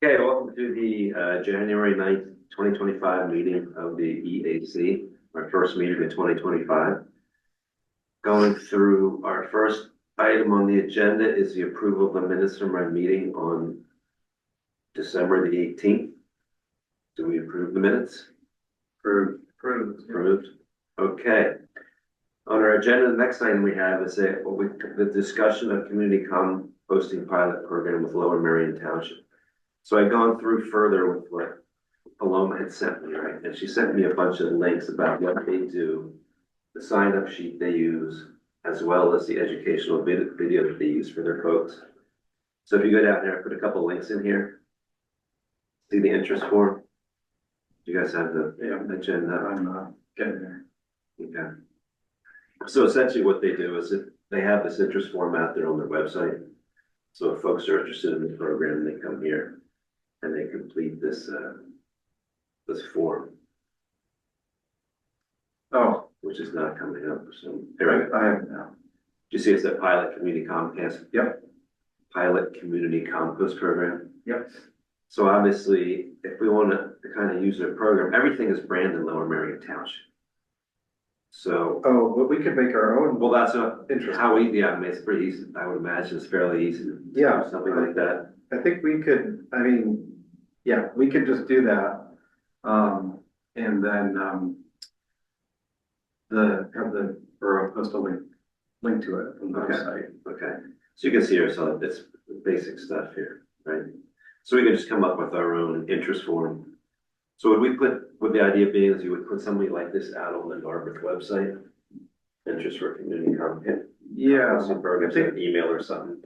Okay, welcome to the January 9th, 2025 meeting of the EAC, our first meeting of 2025. Going through our first item on the agenda is the approval of the minutes from our meeting on December the 18th. Do we approve the minutes? Approved. Approved. Okay. On our agenda, the next item we have is the discussion of community composting pilot program with Lower Merion Township. So I've gone through further with what Paloma had sent me, right? And she sent me a bunch of links about what they do, the sign-up sheet they use, as well as the educational video that they use for their folks. So if you go down there, I put a couple links in here. See the interest form? You guys have the agenda? I'm getting there. Okay. So essentially what they do is they have this interest form out there on their website. So if folks are interested in the program, they come here and they complete this form. Oh, Which is not coming up for some. There I have it now. Do you see it's that pilot community compost? Yep. Pilot community compost program. Yep. So obviously, if we want to kind of use their program, everything is branded Lower Merion Township. So. Oh, but we could make our own. Well, that's not interesting. how we. Yeah, I mean, it's pretty easy. I would imagine it's fairly easy to Yeah, do something like that. I think we could. I mean, yeah, we could just do that, and then have the borough post a link to it on the Okay. website. Okay, so you can see here, so it's basic stuff here, right? So we can just come up with our own interest form. So would the idea being is you would put something like this out on the Norwood website? Interest for community comment? Yeah, Some programs, an email or something,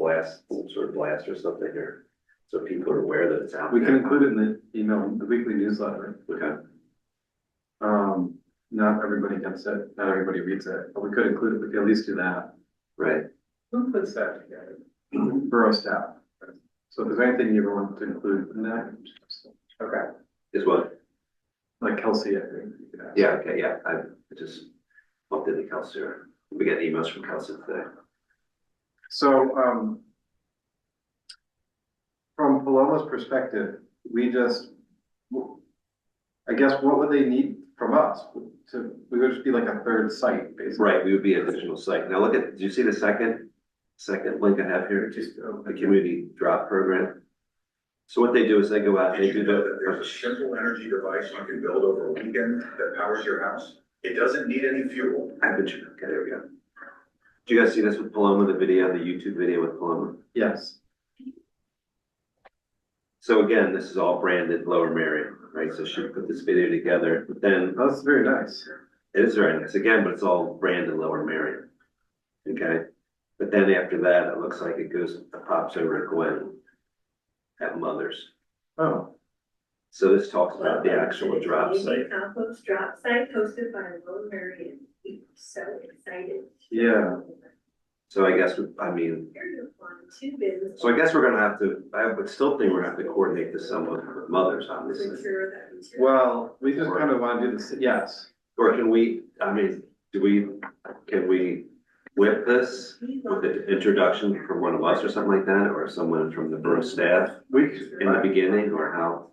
some sort of blast or something, or so people are aware that it's out we there. can include it in the email, the weekly newsletter. Okay, Not everybody gets it, not everybody reads it, but we could include it, we could at least do that. right, Who puts that together? Borough staff. So if there's anything you ever want to include in that. Okay. is what? Like Kelsey, I think. You could ask. Yeah, okay, yeah, I just bumped into Kelsey. We get emails from Kelsey today. So, from Paloma's perspective, we just, I guess, what would they need from us? We would just be like a third site, basically. Right, we would be an additional site. Now look at, do you see the second link I have here? Just, The community drop program. So what they do is they go out, they Did do you know that there's a simple energy device you can build over a weekend that powers your house? It doesn't need any fuel. okay, there we go. Do you guys see this with Paloma, the YouTube video with Paloma? yes. So again, this is all branded Lower Merion, right? So she put this video together, but then That's very nice. it is very nice again, but it's all branded Lower Merion. Okay, but then after that, it looks like it pops over at Gwen at Mother's. Oh, So this talks about the actual drop site. Compost drop site hosted by Lower Merion. So excited. yeah. So I guess, I mean, so I guess we're gonna have to, I would still think we're gonna have to coordinate this somewhat with Mother's, obviously. Well, we just kind of want to do this, yes. Or can we, I mean, can we whip this with the introduction from one of us or something like that, or someone from the borough staff We, in the beginning, or how?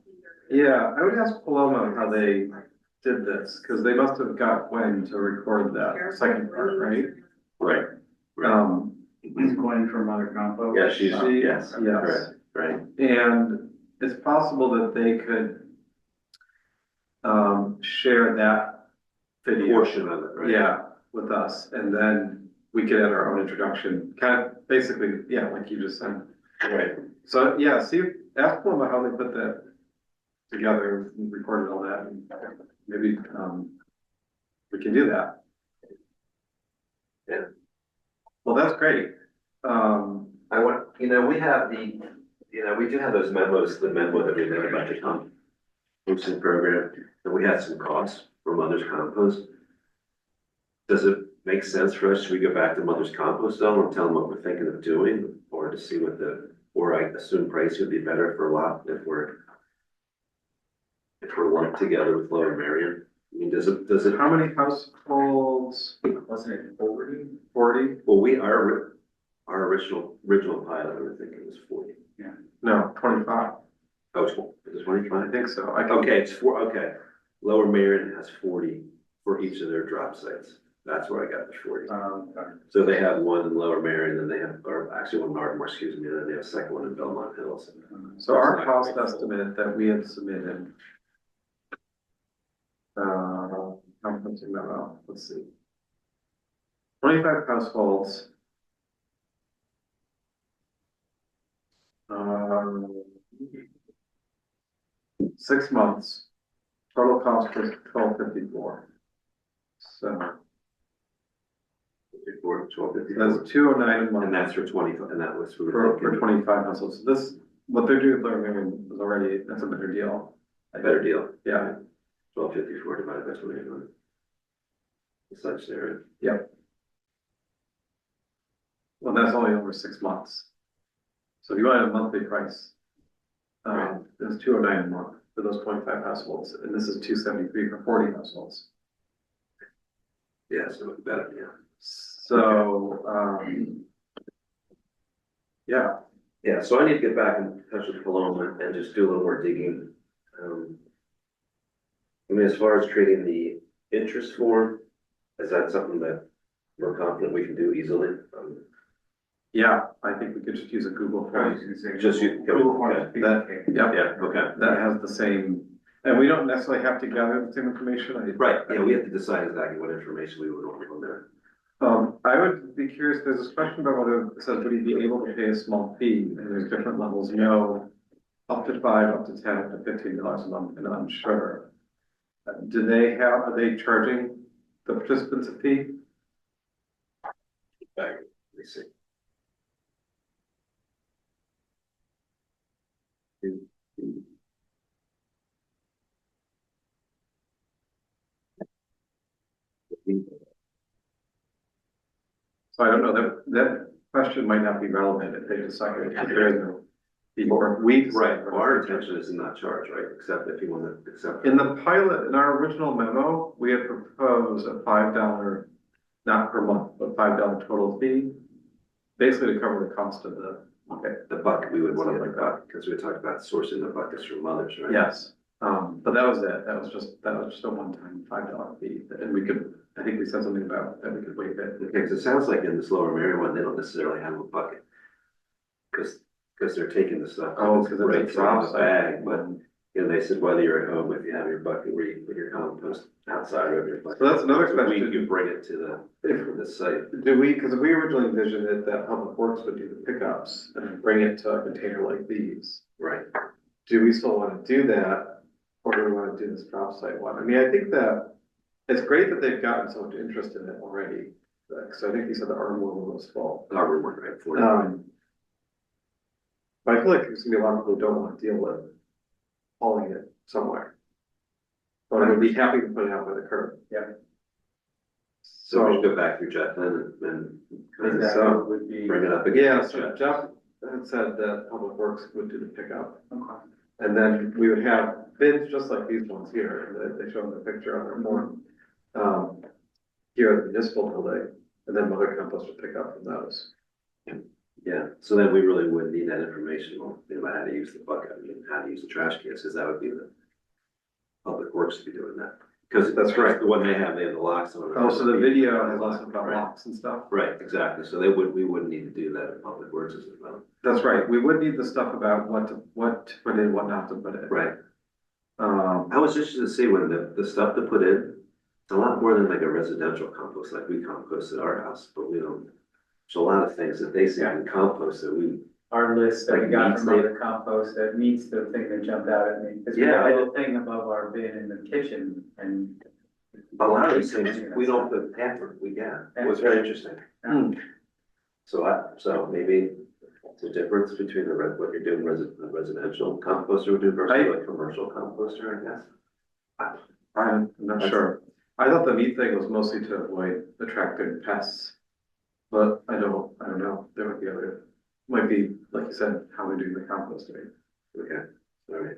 yeah, I would ask Paloma how they did this, because they must have got Gwen to record that second part, right? Right. He's Gwen from Mother Compo. Yeah, yes, Yes. correct, right, And it's possible that they could share that video. portion of it, right? Yeah, with us, and then we could add our own introduction, kind of basically, yeah, like you just said. Right. So, yeah, ask them how they put that together, and recorded all that, and maybe, we can do that. Yeah. Well, that's great. we do have those memos, the memo that we made about the composting program, and we had some costs for Mother's Compost. Does it make sense for us? Should we go back to Mother's Compost though and tell them what we're thinking of doing, or to see or I assume price would be better for a lot if we're lumped together with Lower Merion? I mean, does it? How many households? Wasn't it 40? 40? Well, our original pilot, I would think it was 40. No, 25. Oh, it's 25? I think so. I can, Okay, okay. Lower Marion has 40 for each of their drop sites. That's where I got the 40. So they have one in Lower Marion, and they have, or actually one in Ardmore, excuse me, and then they have a second one in Belmont Hills. so our cost estimate that we had submitted. Conference memo, let's see. 25 households. 6 months, total cost was $12.54. So Before 1250. that's $209 a And month that's for 20, and that was for 25 households. So this, what they're doing with Lower Marion is already, that's a better deal. a better deal. Yeah, 1254 divided by 21. Such there. well, that's only over 6 months. So if you wanted a monthly price, Right. it was $209 a month for those 25 households, and this is $273 for 40 households. Yeah, so better, yeah. So, yeah, Yeah, so I need to get back in touch with Paloma and just do a little more digging. I mean, as far as creating the interest form, is that something that we're confident we can do easily? yeah, I think we could just use a Google form. Just you. Okay. That, yep, Yeah, okay. that has the same, and we don't necessarily have to gather the same information. Right, yeah, we have to decide exactly what information we would want on there. I would be curious, there's this question about whether it says, would he be able to pay a small fee? And there's different levels, no, up to 5, up to 10, up to $15 a month, and I'm sure. Do they have, are they charging the participants a fee? Back, let me see. So I don't know, that question might not be relevant if they decide if there is no fee, or if we. Right, our intention is to not charge, right, except if you want to accept. In the pilot, in our original memo, we had proposed a $5, not per month, but $5 total fee. Basically to cover the cost of the, okay, The bucket, we would want to Something like like that, because we talked about sourcing the buckets from others, right? yes. But that was it, that was just a one-time $5 fee, and we could, I think we said something about that we could waive it. Okay, because it sounds like in this Lower Marion one, they don't necessarily have a bucket. Because they're taking the stuff. Oh, because right, it's a so they have drop a bag, but, you know, they said whether you're at home, if you have your bucket where you put your compost outside of your bucket. So that's another So question. We could bring it to the site. Do we, because we originally envisioned it that Public Works would do the pickups and bring it to a container like these. Right. Do we still want to do that, or do we want to do this drop site one? I mean, I think that it's great that they've gotten so much interest in it already. So I think you said the Ardmore one was full. Our work, right, for But I feel like there's gonna be a lot of people who don't want to deal with hauling it somewhere. But I would be happy to put it out by the curb. Yeah. So we should go back through Jeff then and kind of So would be. bring it up again. Yeah, so Jeff had said that Public Works would do the pickup. And then we would have bins just like these ones here, and they show the picture on their form. Here at the municipal building, and then Mother Compost would pick up from those. Yeah, so then we really would need that information on, you know, how to use the bucket and how to use the trash cans, because that would be the Public Works to be doing that. Because That's right. The one they have the locks on it. Oh, so the video has also about locks and stuff? Right, exactly. So we wouldn't need to do that in Public Works as well. That's right, we would need the stuff about what to put in, what not to put in. Right. I was interested to see when the stuff to put in, it's a lot more than like a residential compost, like we compost at our house, but we don't. There's a lot of things that they say in compost that we, Our list that we Like got meats, from other compost that meets the thing that jumped out at me. Cause we Yeah, got I a thing above our bin in the kitchen and. a lot of these things, we don't put effort, it was very interesting. Hmm. So maybe it's a difference between what you're doing residential composter would do versus a commercial composter, I guess. I'm not sure. I thought the meat thing was mostly to avoid attracting pests. But I don't know, there might be other, might be, like you said, how we do the composting. Okay, all right.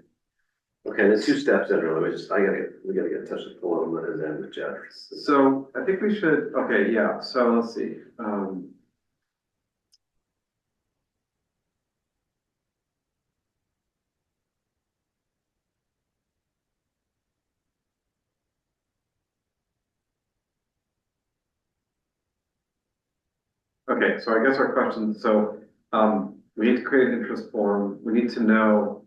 Okay, there's 2 steps in there, we gotta get in touch with Paloma and then with Jeff. So I think we should, okay, yeah, so let's see, Okay, so I guess our question, so, we need to create an interest form, we need to know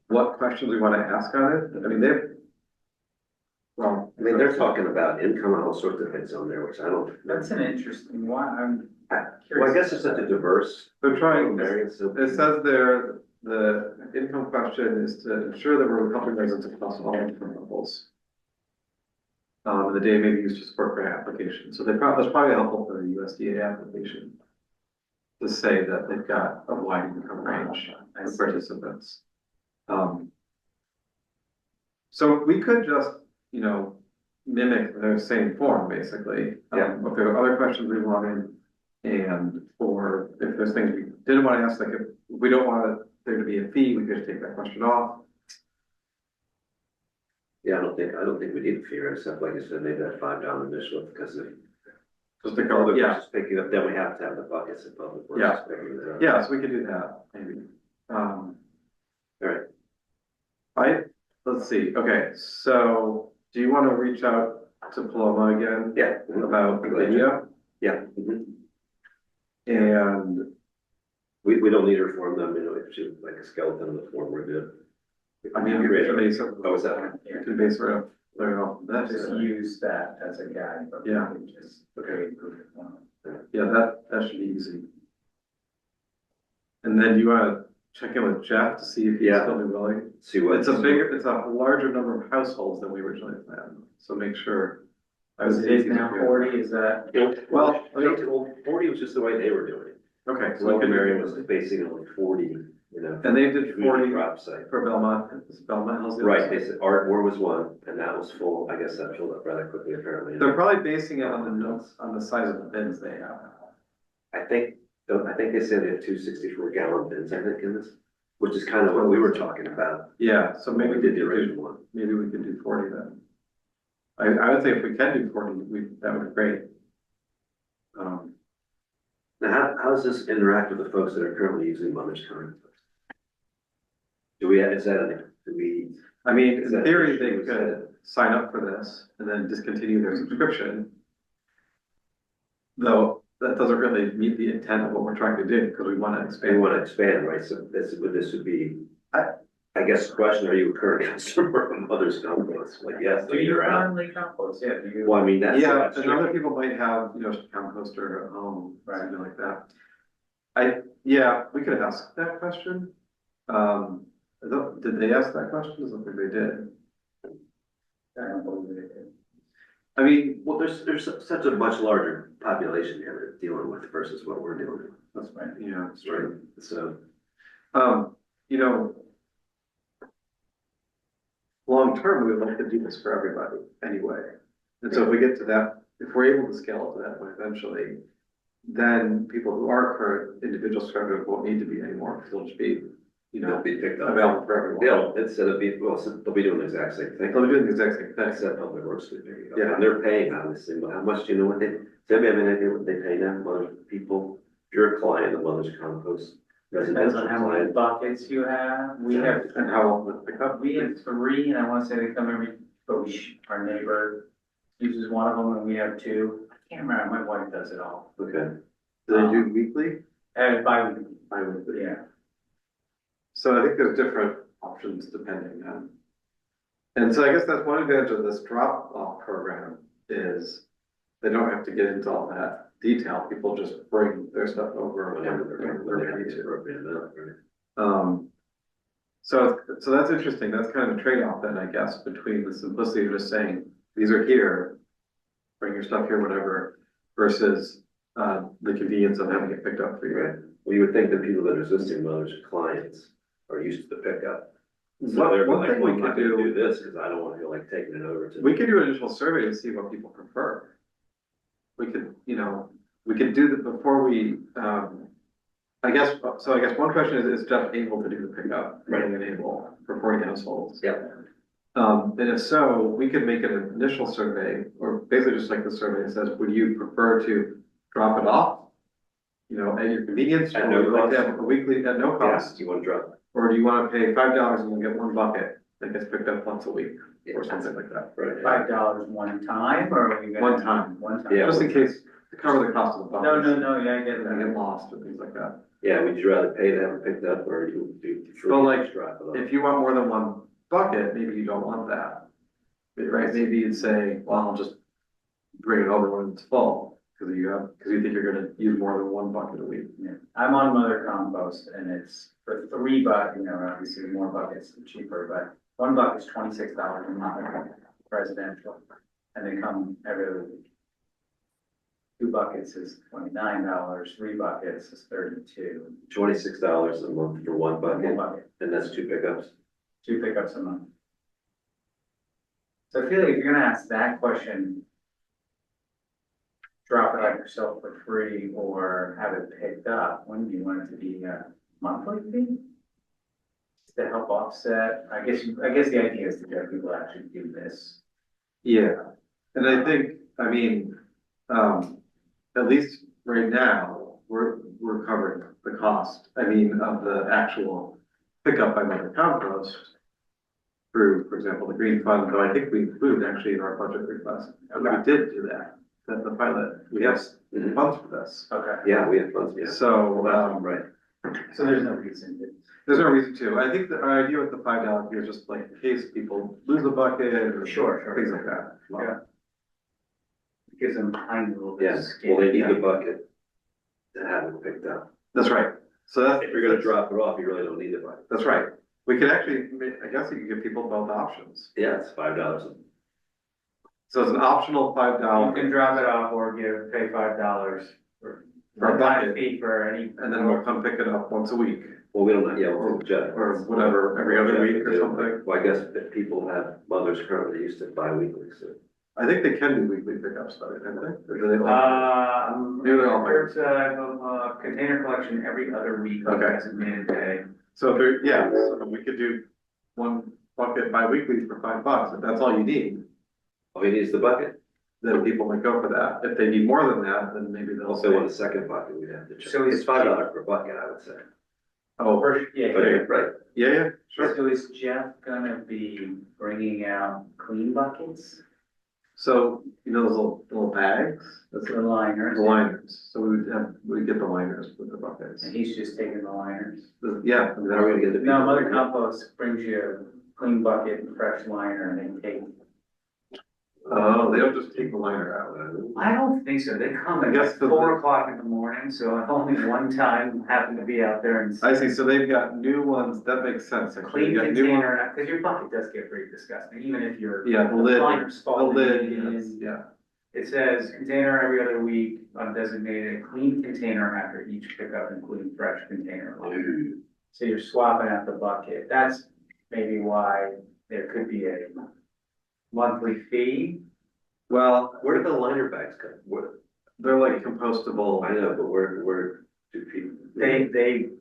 what questions we wanna ask on it, I mean, well. I mean, they're talking about income and all sorts of things on there, which I don't. That's an interesting one, I'm Well, I curious. guess it's such a diverse. They're trying, variance of- it says there, the income question is to ensure that we're helping residents across all income levels. The data may be used to support grant applications, so that's probably helpful for the USDA application. To say that they've got a wide income range of participants. So we could just, you know, mimic their same form, basically. Yeah. If there are other questions we wanted, or if there's things we didn't want to ask, like if we don't want there to be a fee, we could take that question off. Yeah, I don't think we need a fee, except like I said, maybe that $5 initial, because if. Just to Public cover, yeah, Works is picking up, then we have to have the buckets of Public Works. Yeah. is picking it up. yeah, so we could do that, maybe. Alright. Let's see, okay, so do you want to reach out to Paloma again? Yeah. About the I'm glad you- video? Yeah. Mhm. And We don't need her form, though, you know, if she, like a skeleton of the form, we're good. I mean, you Great. could base it, Oh, is that? you can base it off, learn off of that. Just use that as a guide, but we Yeah. can just create proof of one. Yeah, that should be easy. And then you wanna check in with Jeff to see if he's Yeah. still be willing? See what. It's a larger number of households than we originally planned, so make sure. It is now 40, is that? Well, I mean- 40 was just the way they were doing it. Okay, so we Lower can, Marion was basically only 40, you know. and they did 40 Drop site. for Belmont, is Belmont Hills. the other Right, side? they said Ardmore was one, and that was full, I guess that filled up rather quickly apparently. They're probably basing it on the notes, on the size of the bins they have. I think they said they have 264-gallon bins, I think, in this, which is kind of what we were talking about. Yeah, so Maybe maybe we did the original one. maybe we could do 40 then. I would say if we can do 40, that would be great. Now, how does this interact with the folks that are currently using Mother's Cone? Do we, is that, do we, I mean, Is in that- theory, they is that- could sign up for this and then discontinue their subscription. Though that doesn't really meet the intent of what we're trying to do, because we want to we expand. want to expand, right? So this would be, I guess, the question, are you a current customer of Mother's Cone? It's like, yes, Do you you're out. currently compost? Yeah, do you? Well, I mean, that's. Yeah, and other people might have, you know, composter at home, Right. something like that. We could ask that question. Did they ask that question? I don't think they did. I don't believe it is. I mean, Well, there's such a much larger population here that dealing with versus what we're dealing with. That's right. yeah, That's right. So, you know, long term, we would like to do this for everybody anyway. And so if we get to that, if we're able to scale it to that point eventually, then people who are current individual subscribers won't need to be anymore, because they'll just be, you they'll know, be picked up. available for everyone. Instead of being, well, so they'll be doing the exact same thing. They'll be doing the exact same thing. Except Public Works would be. Yeah. And they're paying, obviously, but how much do you know what they, does anybody have any idea what they pay now, Mother's people? If you're a client of Mother's Compost, Depends residential on how many client. buckets you have. We have, And how long will it pick up? we have 3, and I wanna say they come every, but our neighbor uses one of them, and we have 2. I can't remember, my wife does it all. Okay. Do they do weekly? Bi-weekly, Bi-weekly. yeah. So I think there's different options depending on. And so I guess that's one advantage of this drop-off program is they don't have to get into all that detail. People just bring their stuff over whenever they're ready to. So that's interesting. That's kind of a trade-off then, I guess, between the simplicity of just saying, these are here, bring your stuff here, whatever, versus the convenience of having it picked up for you. Right. Well, you would think that people that are existing Mother's clients are used to the pickup. So One- they're one like, thing well, we I'm not could gonna do- do this because I don't want to feel like taking it over to. We could do an initial survey to see what people prefer. We could, you know, we could do that before we, I guess one question is Jeff able to do the pickup? Right. And enable for 40 households? Yeah. And if so, we could make an initial survey, or basically just like the survey that says, would you prefer to drop it off? You know, at your convenience, At or no would you like to cost? have a weekly, at no Yeah, cost? you want to drop. Or do you wanna pay $5 and you'll get 1 bucket that gets picked up once a week, or Yeah. something like that? Right. $5 one time, or are we gonna? One time. One time. Yeah. Just in case to cover the cost of the No, buckets. yeah, I get If that. they get lost or things like that. Yeah, would you rather pay to have it picked up or you do? But like, just drop it off? If you want more than one bucket, maybe you don't want that. Right, maybe you'd say, well, I'll just bring it over when it's full, because you think you're gonna use more than one bucket a week. Yeah. I'm on Mother Compost and it's for $3, you know, obviously more buckets, the cheaper, but one bucket's $26 a month, residential, and they come every other week. 2 buckets is $29, 3 buckets is $32. $26 a month for one One bucket, bucket, and that's 2 pickups. 2 pickups a month. So I feel like if you're gonna ask that question, drop it out yourself for free or have it picked up, wouldn't you want it to be a monthly fee? To help offset, I guess the idea is to get people to actually do this. Yeah, and I think, I mean, at least right now, we're covering the cost, I mean, of the actual pickup by Mother Compost through, for example, the Green Fund, though I think we included actually in our budget request, we did do that, the pilot, we have funds for this. Okay. Yeah, we have funds, yeah. So, Right. So there's no reason to. there's no reason to, I think that our idea with the $5 here is just like in case people lose a bucket or Sure. things like that. Yeah. Gives them time a little bit. of Yes, skin. well, they need the bucket to have it picked up. That's right, so that's. If you're gonna drop it off, you really don't need the bucket. That's right, we could actually, I guess you could give people both options, Yeah, it's $5. so it's an optional You $5. can drop it off or pay $5 for For a bucket. fee for any. And then we'll come pick it up once a week, Well, we don't, yeah, we'll Jeff. or whatever, every other week or something. Well, I guess if people have mothers currently used to bi-weekly, so. I think they can do weekly pickups, though, don't they? Or do they like- Maybe they're all There's a container collection every other week on a Okay. designated day. So if there, yeah, so we could do one bucket bi-weekly for $5, if that's all you need, Oh, he needs the bucket. then people might go for that. If they need more than that, then maybe they'll Also, want a say, second bucket, we'd have to check. So It's it's- $5 per bucket, I would say. oh, Yeah. But, right, yeah, sure. So is Jeff gonna be bringing out clean buckets? So, you know, those little bags, that's The liners? the liners, so we'd get the liners with the buckets. And he's just taking the liners? Yeah. I mean, how are we gonna get the people? No, Mother Compost brings you a clean bucket and fresh liner and they take. Oh, they don't just take the liner out. I don't think so. They come I at guess like the- 4 o'clock in the morning, so I've only one time happened to be out there and. I see, so they've got new ones, that makes sense, actually. Clean They've got new ones. container, cause your bucket does get pretty disgusting, even if you're. Yeah, the lid, liner's the falling lid, in. yes, yeah. It says container every other week, undesignated, clean container after each pickup, including fresh container liner. So you're swapping out the bucket. That's maybe why there could be a monthly fee. Well, Where do the liner bags come? Where, they're like compostable, I know, but where do people? They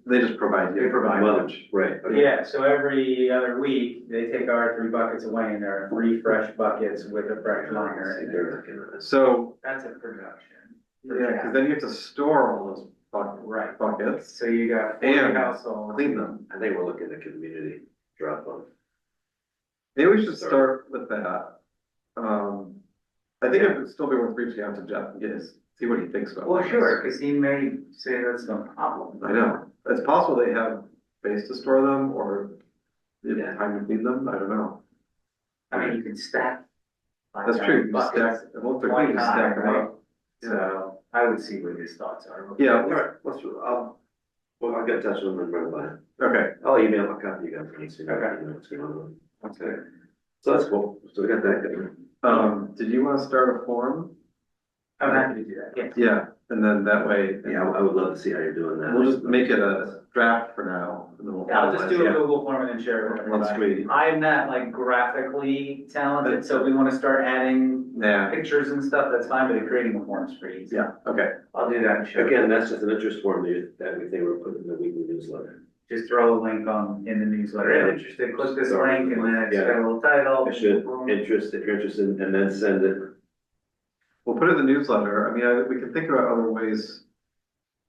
they just provide you. They provide Mothers, right. okay. Yeah, so every other week, they take our 3 buckets away and there are 3 fresh buckets with a fresh See, liner. they're looking at this. So, That's a production. yeah, cause then you have to store all those Right. buckets, So you got 40 And households. clean them. I think we're looking at community drop off. Maybe we should start with that. I think it would still be worth reaching out to Jeff and see what he thinks about Well, this. sure, cause he may say that's no problem. I know, it's possible they have space to store them, or they Yeah. have time to clean them, I don't know. I mean, you can stack. That's true, you just Buckets. stack, once they're clean, you just stack them Right. up. So I would see what his thoughts are. Yeah, All right, I'll get in touch with them and run by. okay, I'll email a copy you guys. So you Okay. know what's going on. Okay. So that's cool. So we got that going. did you wanna start a forum? I'm happy to do that, yes. Yeah, and then that way. Yeah, I would love to see how you're doing that. We'll just make it a draft for now, and then we'll. I'll just do a Yeah. Google form and then share it with Once everybody. we- I'm not like graphically talented, so if we wanna start adding Yeah, pictures and stuff, that's fine, but creating a form's pretty easy. yeah, okay, I'll do that and share. Again, that's just an interest form that we think we're putting in the weekly newsletter. Just throw a link in the newsletter. If you're interested, click this link and then it's got a little title. I should, if you're interested, and then send it. we'll put it in the newsletter, I mean, we can think about other ways,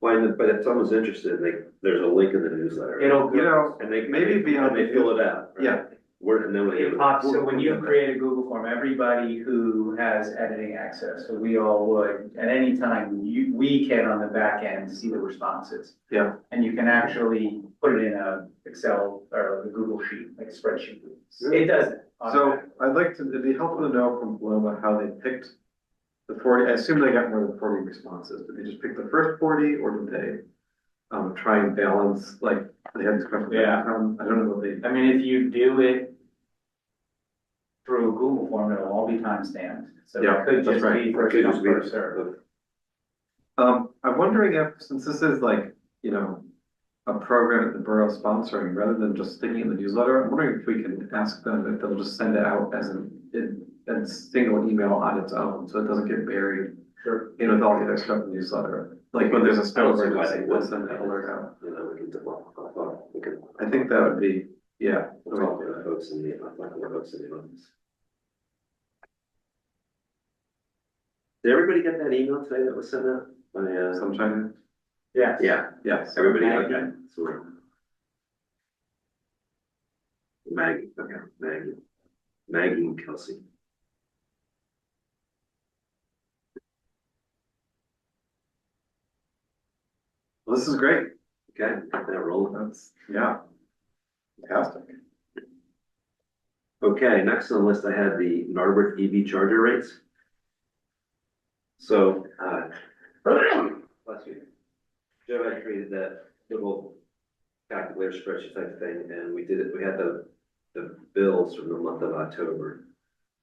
But if someone's interested, there's a link in the newsletter. It'll, you know, And they, maybe beyond and they fill it out. right? yeah, Where, no, It pops, so when you create a Google form, everybody who has editing access, so we all would, at any time, we can on the back end see the responses. Yeah. And you can actually put it in a Excel or a Google sheet, like a spreadsheet. It does it. So I'd like to, it'd be helpful to know from Paloma how they picked the 40, I assume they got more than 40 responses. Did they just pick the first 40 or did they try and balance, like, they had this question? Yeah. I don't know what they, I mean, if you do it through a Google form, it'll all be timestamped. So Yeah, it could that's just right. be first come, first served. I'm wondering if, since this is like, you know, a program that the borough sponsoring, rather than just sticking it in the newsletter, I'm wondering if we can ask them if they'll just send it out as a single email on its own, so it doesn't get buried Sure. in with all the other stuff in the newsletter. Like when there's a I spill don't see why emergency, they we'll wouldn't. send that alert out. You know, we can, we can. I think that would be, yeah. We'll talk to the folks in the, I'll talk to the folks in the office. Did everybody get that email today that was sent out? Sometime, Yeah. Yeah, yes. everybody, Maggie. okay, so. Maggie, okay, Maggie and Kelsey. Well, this is great. Okay, got that rolling. That's, yeah. Fantastic. Okay, next on the list, I had the Narberth EV charger rates. So, last week, Joe had created that little calculator spreadsheet type thing, and we did it, we had the bills from the month of October.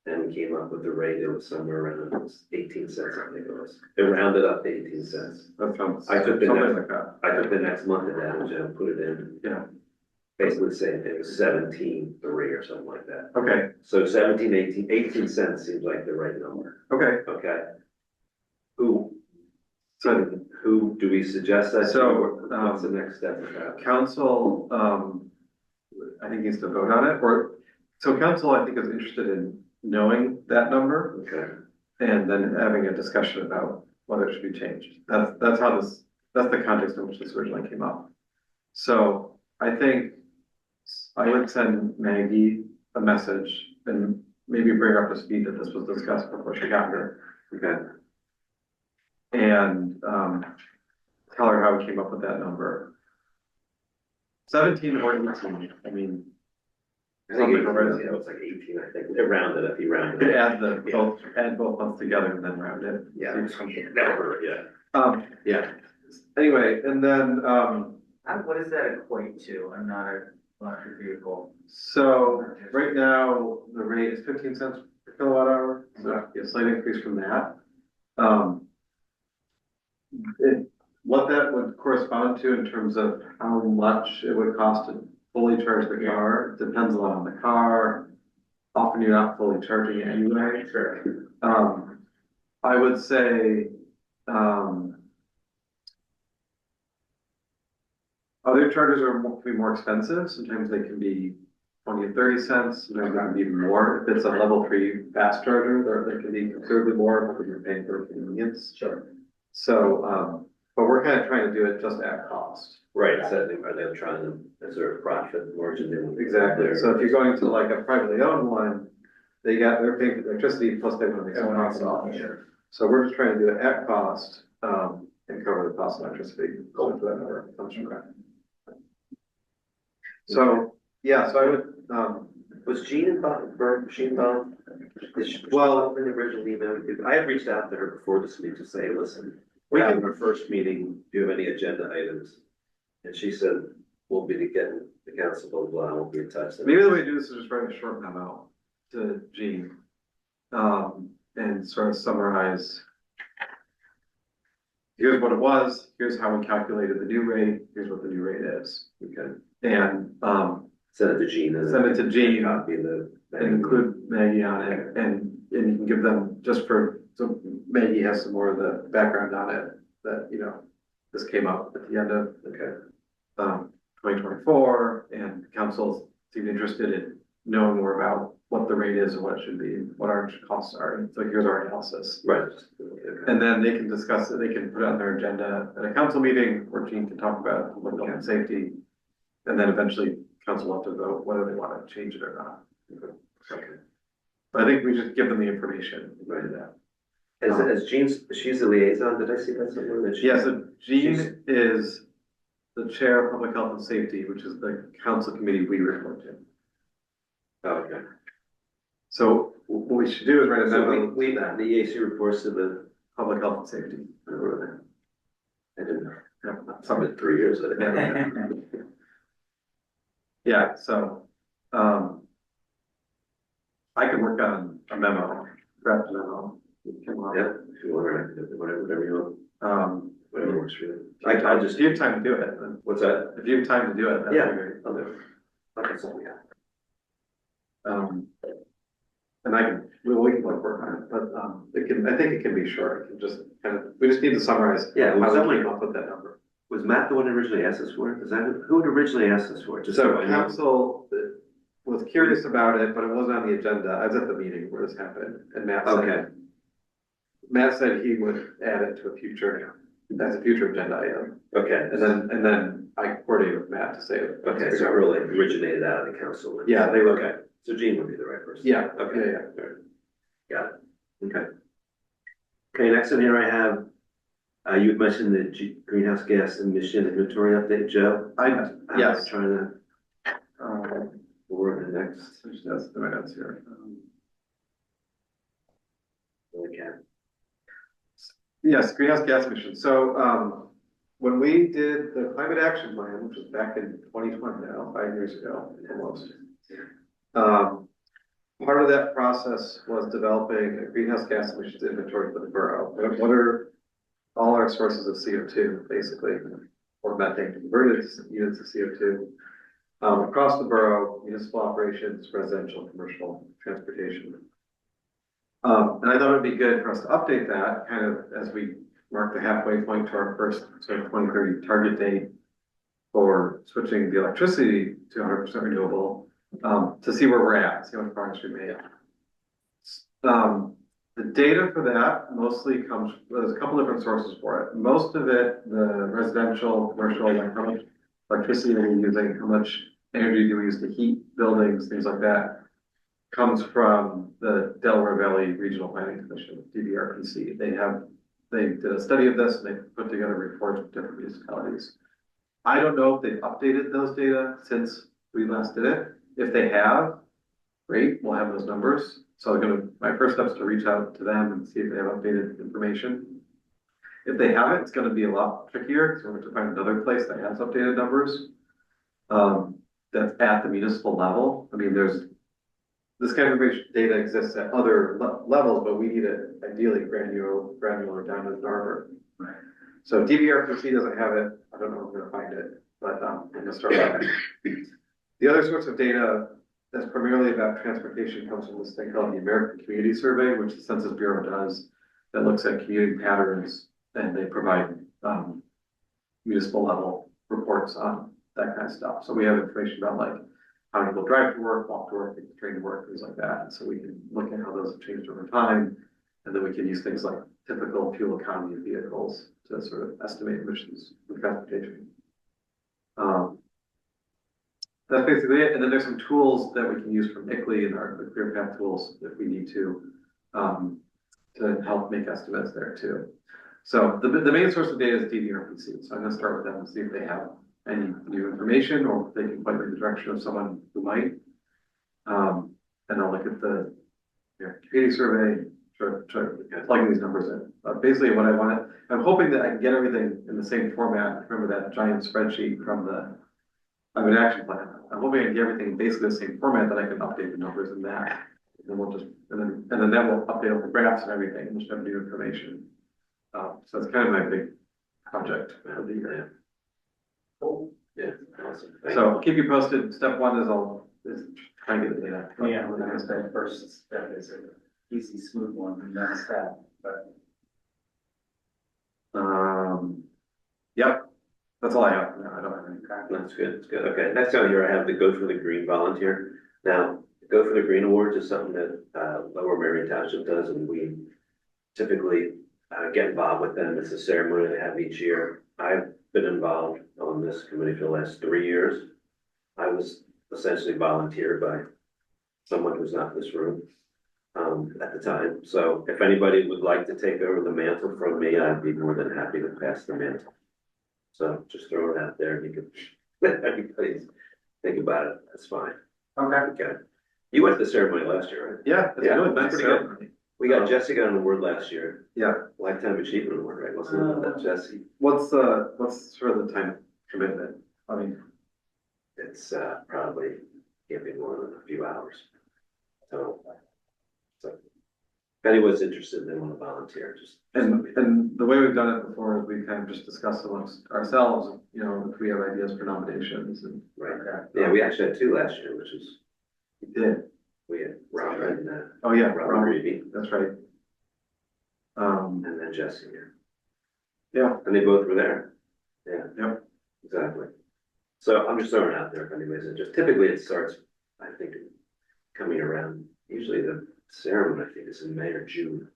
And we came up with the rate, it was somewhere around 18 cents, I think it was. It rounded up to 18 cents. That sounds, I took the something next- like that. I took the next month of that and Joe put it in. Yeah. Basically saying it was 17.3 or something like that. Okay, So 18 cents seems like the right number, okay. okay? Who So do we suggest that? to? So, What's the next step of that? council, I think needs to vote on it, or, so council, I think, is interested in knowing that number Okay, and then having a discussion about whether it should be changed. That's how this, that's the context in which this originally came up. So I think I would send Maggie a message and maybe bring her up to speed that this was discussed before she got here. okay, And, tell her how we came up with that number. 17 or 18, I mean, I think it was like 18, I think, it rounded up, he you rounded could up. add both months together and then round it. Yeah, yeah, yeah. Anyway, and then, What does that equate to? I'm not a electric vehicle. so right now, the rate is 15 cents per kilowatt hour, so a slight increase from that. What that would correspond to in terms of how much it would cost to fully charge the car, depends a lot on the car. Often you're not fully charging it anyway. Sure. I would say, other chargers can be more expensive, sometimes they can be 20 and 30 cents, sometimes they can be even more. If it's a level 3 fast charger, they can be considerably more because you're paying for convenience. Sure. So, but we're kind of trying to do it just at cost. Right, so are they trying to, is there a profit margin? they want Exactly, there? so if you're going to like a privately owned one, they're paying for electricity plus they want to make some profit off it. Sure. So we're just trying to do it at cost, and cover the cost of electricity. So that number comes from that. So, yeah, so I would, Was Jean involved, she involved? Well, in the original email, I had reached out to her before this meeting to say, listen, we have our first meeting, do you have any agenda items? And she said, we'll be getting the council, blah, blah, blah, we'll be in touch. maybe the way to do this is just write a short memo to Jean. And sort of summarize. Here's what it was, here's how we calculated the new rate, here's what the new rate is. Okay, And, send it to Jean. And send it to Jean. Copy the. and include Maggie on it, and you can give them, just for, so Maggie has some more of the background on it, that, you know, this came up at the end of, Okay, 2024, and council seemed interested in knowing more about what the rate is and what it should be, what our costs are, and so here's our analysis. right. Okay. And then they can discuss it, they can put it on their agenda at a council meeting, or Jean can talk about public health and safety, and then eventually council will have to vote whether they want to change it or not. But I think we should give them the information, right, that. As Jean's, she's the liaison, did I see that somewhere? That she- Yeah, so Jean is the chair of public health and safety, which is the council committee we report to. Oh, okay. So what we should do is write a So memo we, to that, the EAC reports to the, public health and safety. I didn't know. Yeah, It's been 3 years. I think. Yeah, so, I can work on a memo, draft memo. Yeah, if you want to, whatever you want, whatever works for you. I just, if you have time to do it, then, What's that? if you have time to do it, that'd Yeah. be great. I'll do it. Okay, so, yeah. And I can, we can like work on it, but, it can, I think it can be short, it can just kind of, we just need to summarize. Yeah, How was we someone, came up with that number. was Matt the one who originally asked us for it? Is that, who had originally asked us for it? Just So I know. council was curious about it, but it wasn't on the agenda, I was at the meeting where this happened, and Okay. Matt said he would add it to a future, as a future agenda item, Okay, and then I coordinated with Matt to say. okay, so it really originated out of the council. Yeah, they were. Okay, so Jean would be the right person. Yeah, Okay. yeah, All right. Got it. Okay. Okay, next one here I have, you had mentioned the greenhouse gas emission inventory update, Joe. yes. Trying to Um, forward the next, that's the minutes here. okay. Yes, greenhouse gas emissions. So, when we did the climate action plan, which was back in 2020 now, 5 years ago, almost. Part of that process was developing a greenhouse gas emissions inventory for the borough. What are all our sources of CO2, basically, or methane converted units of CO2? Across the borough, municipal operations, residential, commercial, transportation. And I thought it'd be good for us to update that kind of as we mark the halfway point to our first sort of 2030 target date for switching the electricity to 100% renewable, to see where we're at, see how much progress we made. The data for that mostly comes, there's a couple different sources for it. Most of it, the residential, commercial, like how much electricity are we using, how much energy do we use to heat buildings, things like that, comes from the Delaware Valley Regional Planning Commission, DVRPC. They did a study of this and they put together reports with different municipalities. I don't know if they've updated those data since we last did it. If they have, great, we'll have those numbers. So my first step is to reach out to them and see if they have updated information. If they haven't, it's gonna be a lot trickier, because we're going to find another place that has updated numbers. That's at the municipal level. I mean, this kind of data exists at other levels, but we need it ideally granular down to Narber. Right. So DVRPC doesn't have it. I don't know if I'm gonna find it, but I'm gonna start with it. The other sorts of data that's primarily about transportation comes from this thing called the American Community Survey, which the Census Bureau does, that looks at commuting patterns, and they provide municipal level reports on that kind of stuff. So we have information about like how people drive to work, walk to work, take the train to work, things like that. And so we can look at how those have changed over time. And then we can use things like typical fuel economy of vehicles to sort of estimate emissions for transportation. That's basically it. And then there's some tools that we can use from ICLEI and the Career Path tools if we need to help make estimates there too. So the main source of data is DVRPC. So I'm gonna start with them and see if they have any new information or if they can point me in the direction of someone who might. And I'll look at the community survey, try plugging these numbers in. Basically what I want, I'm hoping that I can get everything in the same format. Remember that giant spreadsheet from the climate action plan? I'm hoping I can get everything in basically the same format that I can update the numbers in that. And then we'll just, and then that will update all the graphs and everything, and we'll just have new information. So it's kind of my big project of the year. Yeah, awesome. So I'll keep you posted. Step one is try and get the data. Yeah, we're gonna say first step is an easy, smooth one, and then step, but. Yep, that's all I have. No, I don't have any. That's good, that's good. Okay, next on here I have the Go for the Green volunteer. Now, Go for the Green Awards is something that Lower Marion Township does, and we typically get involved with them. It's a ceremony they have each year. I've been involved on this committee for the last 3 years. I was essentially volunteered by someone who's not in this room at the time. So if anybody would like to take over the mantle from me, I'd be more than happy to pass the mantle. So just throw it out there and you can, everybody think about it. That's fine. Okay. Okay. You went to the ceremony last year, right? Yeah, it's Yeah, really that's nice pretty good. ceremony. We got Jessica an award last year, Yeah, Lifetime Achievement Award, right? Wasn't it that Jesse? what's sort of the time commitment? I mean, It's probably can't be more than a few hours. So if anyone's interested, they want to volunteer, just. and the way we've done it before is we kind of just discuss amongst ourselves, you know, if we have ideas for nominations and. Right, yeah, we actually had two last year, which is, We did. we had Robert and Oh, yeah, Robert Robert, Reedy, that's right. and then Jesse here. Yeah. And they both were there. Yeah. Yep. Exactly. So I'm just throwing it out there if anybody's interested. Typically it starts, I think, coming around, usually the ceremony, I think, is in May or June.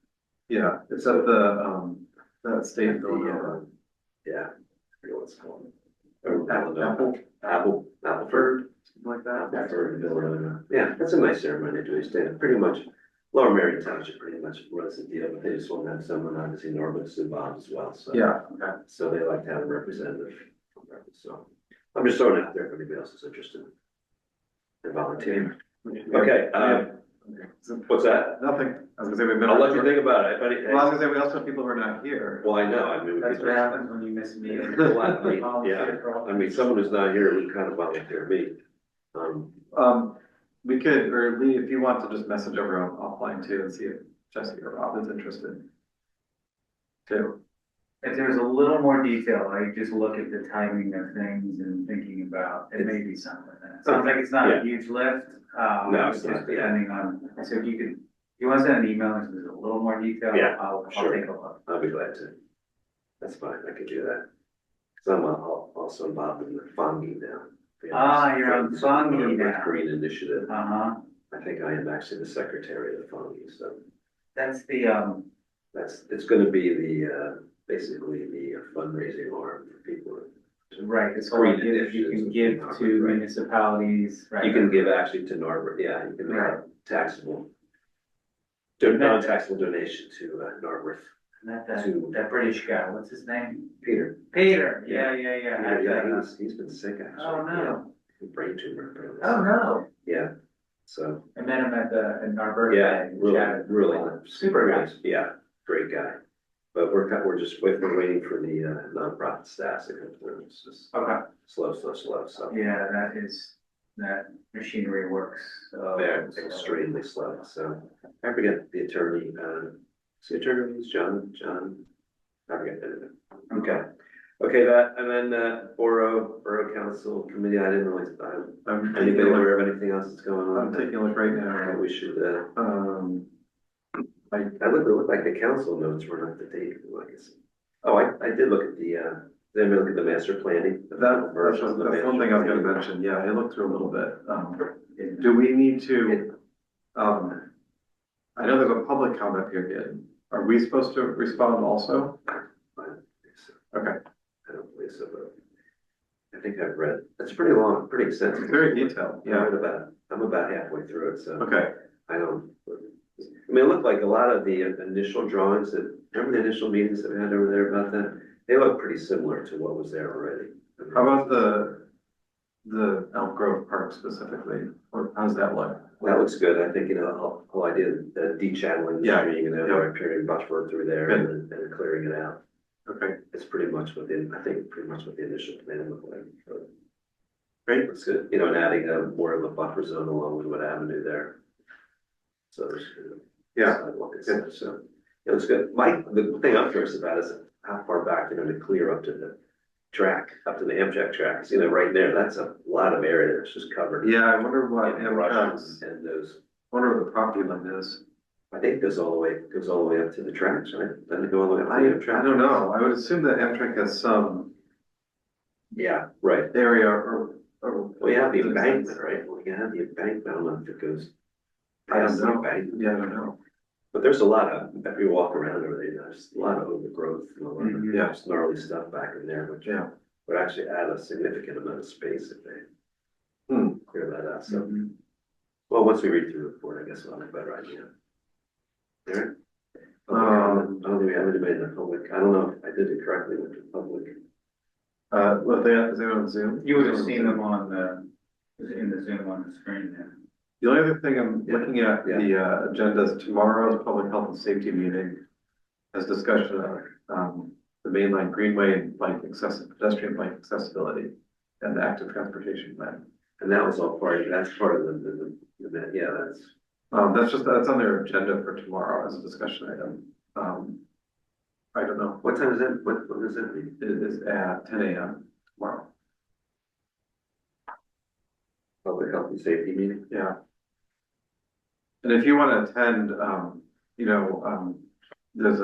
Yeah, it's at that state At building. Yeah, I forget what it's called. Apple, Appleford. something like that. Appleford in Villanova. Yeah, that's a nice ceremony to do. Pretty much, Lower Marion Township pretty much runs the deal, but they just want to have someone, obviously Norbert's involved as well, so. Yeah, okay. So they like to have a representative. So I'm just throwing it out there if anybody else is interested in volunteering. Okay, what's that? Nothing. I was gonna say we've been. I'll let you think about it. If any, Well, I was gonna say we also have people who are not here. well, I know, I mean. That's what happens when you miss a meeting. Yeah, I mean, someone who's not here would kind of volunteer me. We could, or Lee, if you want to just message everyone offline too and see if Jesse or Rob is interested. Too. If there's a little more detail, I just look at the timing of things and thinking about, it may be something. It sounds like it's not Yeah. a huge lift. No, it's just not, yeah. depending on, so if you could, if you want to send an email and there's a little more detail, Yeah, I'll sure. take a look. I'll be glad to. That's fine, I could do that. Cause I'm also involved in the Fongi now. Ah, you're on Fongi Northwest now. Green Initiative. Uh-huh, I think I am actually the secretary of the Fongi, so that's the, it's gonna be the, basically the fundraising arm for people. right, it's all Green you can initiatives give with to Norbert, right. municipalities, right? You can give actually to Norbert, yeah, you can make Right. a taxable. Non-taxable donation to Norbert, Not to- that British guy, what's his name? Peter. Peter, yeah. Yeah, he's been sick actually. Oh, no. Yeah, brain tumor. apparently. Oh, no. Yeah, so, I met him at our yeah, birthday. really, chatted. really. Super guy. Yeah, great guy. But we're just waiting for the nonprofit staff to come through. It's just Okay, slow, so. yeah, that machinery works. They're extremely slow, so I forget the attorney, the attorney is John, I forget that. Okay, that, and then, Borough Council Committee, I didn't really, I'm taking anybody a look, aware of anything else that's going on? I'm taking a look right now. We should, I, it looked like the council notes were up to date, I guess. Oh, I did look at then we look at the master planning. that's one thing I was gonna mention, yeah, I looked through a little bit, do we need to, I know there's a public comment period, are we supposed to respond also? I don't think so. Okay, I don't believe so, but I think I've read, it's pretty long, pretty extensive. it's very detailed, Yeah, yeah, I'm about halfway through it, so. okay, I mean, it looked like a lot of the initial drawings remember the initial meetings that we had over there about that? They look pretty similar to what was there already. how about the Elk Grove Park specifically, or how's that look? That looks good. I think, whole idea of de-channeling the Yeah, stream, yeah. Riparian buffer through there and clearing it out. Okay, It's pretty much what pretty much what the initial plan looked like. So great, it's good, and adding more of a buffer zone along Wood Avenue there. So there's. Yeah. Sidewalk and stuff, so it looks good. The thing I'm curious about is how far back they're gonna clear up to the track, up to the Amtrak tracks, right there, that's a lot of area that's just covered. yeah, I wonder what, And rushes and those, wonder what the property line is. I think it goes all the way up to the tracks, right? Doesn't it go all the way up I to the Amtrak? don't know, I would assume that Amtrak has some Yeah, right. area or. Well, you have the embankment, right? Well, you have the embankment, I don't know if it goes I past don't the know, embankment. yeah, I don't know, But there's a lot of, if you walk around over there, there's a lot of overgrowth and a lot of Mhm. Yeah. gnarly stuff back in there, which yeah. would actually add a significant amount of space if they Hmm. clear that about, so. Well, once we read through the report, I guess we'll have a better idea. Aaron? Public comment? I don't think we have anybody in the public, I don't know if I did it correctly with the public. Well, is anyone on Zoom? You would have seen them on in the Zoom on the screen there. The only other thing I'm looking at, Yeah. the agendas, tomorrow's public health and safety meeting has discussion of, the mainline greenway and pedestrian bike accessibility and the active transportation plan. And that was all part, that's part of yeah, That's on their agenda for tomorrow as a discussion item. I don't know, what time is it, what does it mean? it is at 10 a.m. tomorrow. Public health and safety meeting? Yeah. And if you want to attend, there's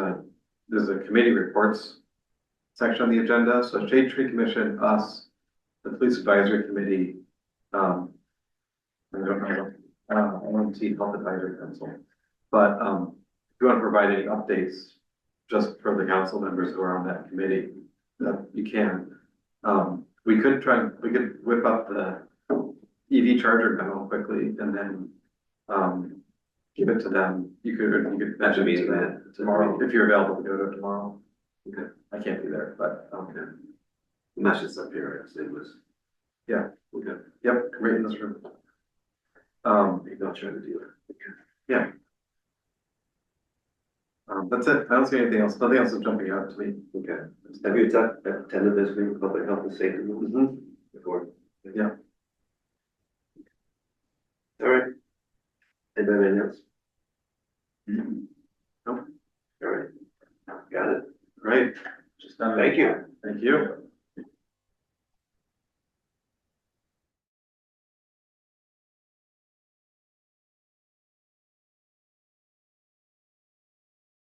a committee reports section on the agenda. So Shade Tree Commission, us, the Police Advisory Committee, I don't know, OMT Health Advisory Council. But if you want to provide any updates just for the council members who are on that committee, that you can. We could whip up the EV charger memo quickly and then give it to them. You could mention it to them tomorrow, if you're available to go to it tomorrow. Okay. I can't be there, but, Okay. And that's just up here, it was. Yeah. Okay. yep, right in this room. Maybe I'll try to do it. Yeah. That's it. I don't see anything else. Nothing else is jumping out to me. Okay. Have you attended this week, public health and safety meeting before? Yeah. All right. Anybody else? Nope. All right. Got it. Right. Just done. Thank you. Thank you.